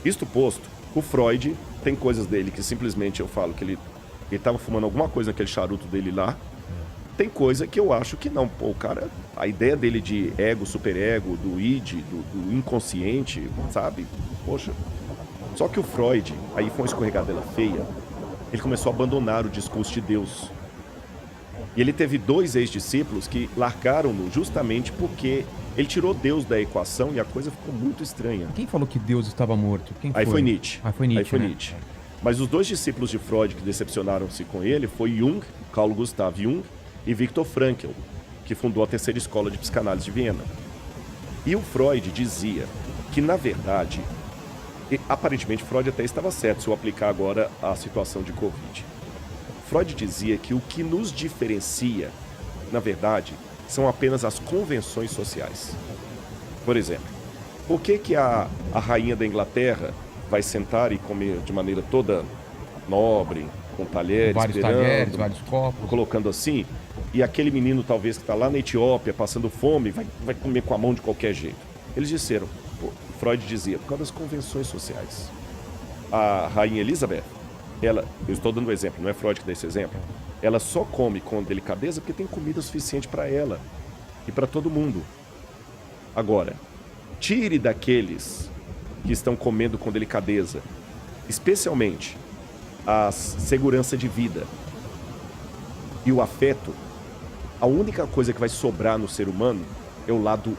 Isto posto, o Freud tem coisas dele que simplesmente eu falo que ele estava fumando alguma coisa naquele charuto dele lá. Tem coisa que eu acho que não. Pô, o cara, a ideia dele de ego, superego, do id, do inconsciente, sabe? Poxa. Só que o Freud, aí foi uma escorregadela feia, ele começou a abandonar o discurso de Deus. E ele teve 2 ex-discípulos que largaram-no justamente porque ele tirou Deus da equação e a coisa ficou muito estranha. Quem falou que Deus estava morto? Quem Aí foi Nietzsche. Ah, foi Nietzsche, Aí foi né? Nietzsche. Mas os 2 discípulos de Freud que decepcionaram-se com ele foi Jung, Carl Gustav Jung, e Viktor Frankl, que fundou a terceira escola de psicanálise de Viena. E o Freud dizia que, na verdade, aparentemente Freud até estava certo se eu aplicar agora a situação de Covid. Freud dizia que o que nos diferencia, na verdade, são apenas as convenções sociais. Por exemplo, por que a rainha da Inglaterra vai sentar e comer de maneira toda nobre, com talheres, Vários talheres, vários copos. colocando assim, e aquele menino talvez que está lá na Etiópia passando fome vai comer com a mão de qualquer jeito? Eles disseram, Freud dizia, por causa das convenções sociais. A rainha Elizabeth, eu estou dando um exemplo, não é Freud que dá esse exemplo, ela só come com delicadeza porque tem comida suficiente para ela e para todo mundo. Agora, tire daqueles que estão comendo com delicadeza, especialmente a segurança de vida e o afeto, a única coisa que vai sobrar no ser humano é o lado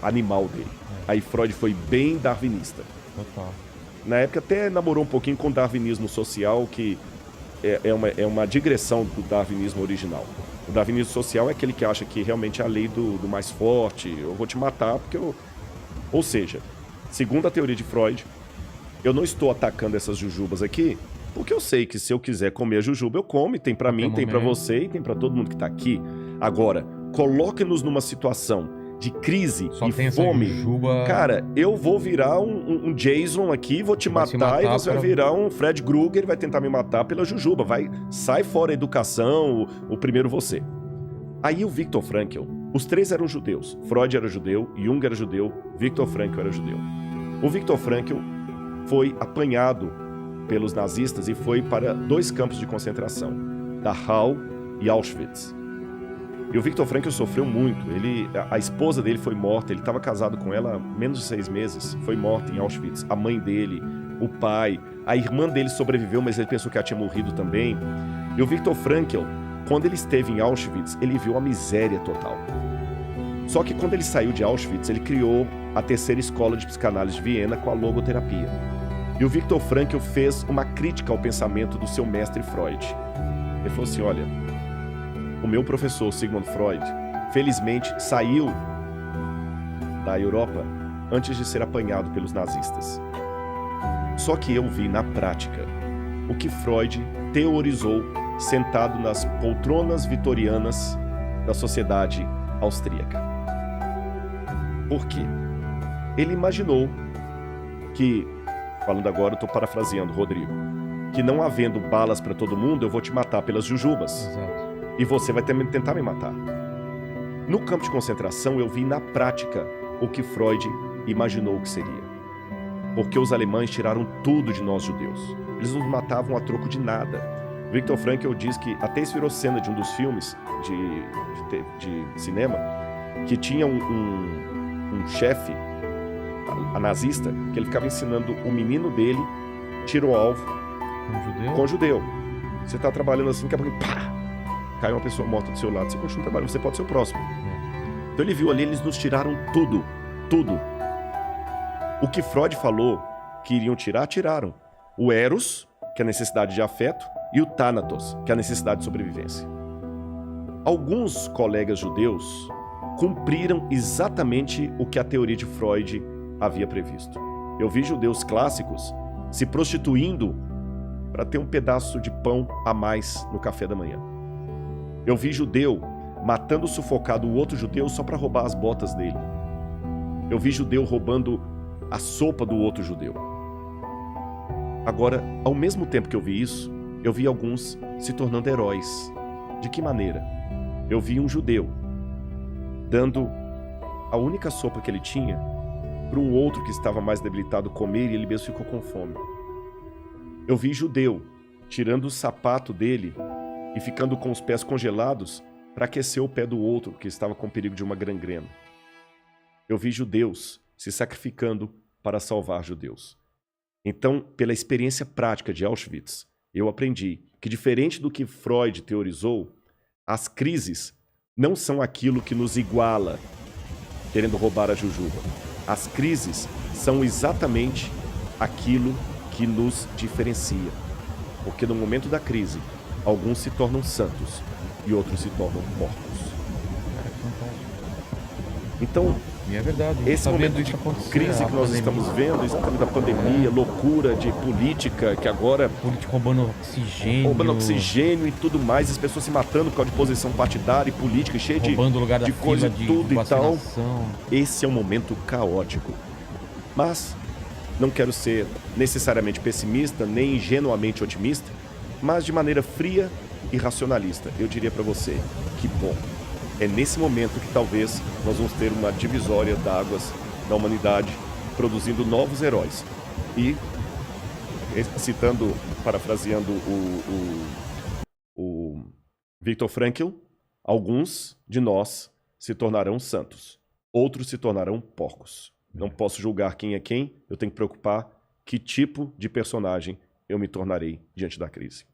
animal dele. Aí Freud foi bem darwinista. Total. Na época até namorou um pouquinho com o darwinismo social, que é uma digressão do darwinismo original. O darwinismo social é aquele que acha que realmente é a lei do mais forte, eu vou te matar porque eu... Ou seja, segundo a teoria de Freud, eu não estou atacando essas jujubas aqui, porque eu sei que se eu quiser comer a jujuba, eu como, e tem pra mim, tem pra você e tem pra todo mundo que tá aqui. Agora, coloque-nos numa situação de crise Só e tem fome. essa jujuba... Cara, eu vou virar um Jason aqui, vou te matar, e você vai virar um Fred Krueger, vai tentar me matar pela jujuba. Sai fora a educação, o primeiro você. Aí o Viktor Frankl, os 3 eram judeus. Freud era judeu, Jung era judeu, Viktor Frankl era judeu. O Viktor Frankl foi apanhado pelos nazistas e foi para 2 campos de concentração, Dachau e Auschwitz. E o Viktor Frankl sofreu muito. A esposa dele foi morta, ele estava casado com ela há menos de 6 meses, foi morta em Auschwitz. A mãe dele, o pai, a irmã dele sobreviveu, mas ele pensou que ela tinha morrido também. E o Viktor Frankl, quando ele esteve em Auschwitz, ele viu a miséria total. Só que quando ele saiu de Auschwitz, ele criou a terceira escola de psicanálise de Viena com a logoterapia. E o Viktor Frankl fez uma crítica ao pensamento do seu mestre Freud. Ele falou assim, olha, o meu professor Sigmund Freud, felizmente, saiu da Europa antes de ser apanhado pelos nazistas. Só que eu vi na prática o que Freud teorizou sentado nas poltronas vitorianas da sociedade austríaca. Por quê? Ele imaginou que, falando agora, eu estou parafraseando Rodrigo, que não havendo balas para todo mundo, eu vou te matar pelas jujubas. Exato. E você vai tentar me matar. No campo de concentração, eu vi na prática o que Freud imaginou que seria. Porque os alemães tiraram tudo de nós judeus. Eles nos matavam a troco de nada. Viktor Frankl diz que até isso virou cena de um dos filmes de cinema, que tinha um chefe, a nazista, que ele ficava ensinando o menino dele, tiro ao alvo, com judeu. Você tá trabalhando assim, daqui a pouco, pá! Cai uma pessoa morta do seu lado, você continua trabalhando, você pode ser o próximo. Então ele viu ali, eles nos tiraram tudo. O que Freud falou que iriam tirar, tiraram. O eros, que é a necessidade de afeto, e o thanatos, que é a necessidade de sobrevivência. Alguns colegas judeus cumpriram exatamente o que a teoria de Freud havia previsto. Eu vi judeus clássicos se prostituindo para ter um pedaço de pão a mais no café da manhã. Eu vi judeu matando sufocado o outro judeu só para roubar as botas dele. Eu vi judeu roubando a sopa do outro judeu. Agora, ao mesmo tempo que eu vi isso, eu vi alguns se tornando heróis. De que maneira? Eu vi um judeu dando a única sopa que ele tinha para um outro que estava mais debilitado comer e ele mesmo ficou com fome. Eu vi judeu tirando o sapato dele e ficando com os pés congelados para aquecer o pé do outro que estava com perigo de uma gangrena. Eu vi judeus se sacrificando para salvar judeus. Então, pela experiência prática de Auschwitz, eu aprendi que, diferente do que Freud teorizou, as crises não são aquilo que nos iguala, querendo roubar a jujuba. As crises são exatamente aquilo que nos diferencia. Porque no momento da crise, alguns se tornam santos e outros se tornam porcos. Cara, que fantástico. Então, E é verdade. esse momento de crise que nós estamos vendo, exatamente da pandemia, loucura de política, que agora... Político roubando oxigênio. Roubando oxigênio e tudo mais, as pessoas se matando por causa de posição partidária e política, cheia roubando o lugar da de coisa fila de tudo e tal. vacinação. Esse é um momento caótico. Mas não quero ser necessariamente pessimista, nem ingenuamente otimista, mas de maneira fria e racionalista. Eu diria para você que, bom, é nesse momento que talvez nós vamos ter uma divisória d'águas da humanidade, produzindo novos heróis. E, citando, parafraseando o Viktor Frankl, alguns de nós se tornarão santos, outros se tornarão porcos. Não posso julgar quem é quem, eu tenho que preocupar que tipo de personagem eu me tornarei diante da crise.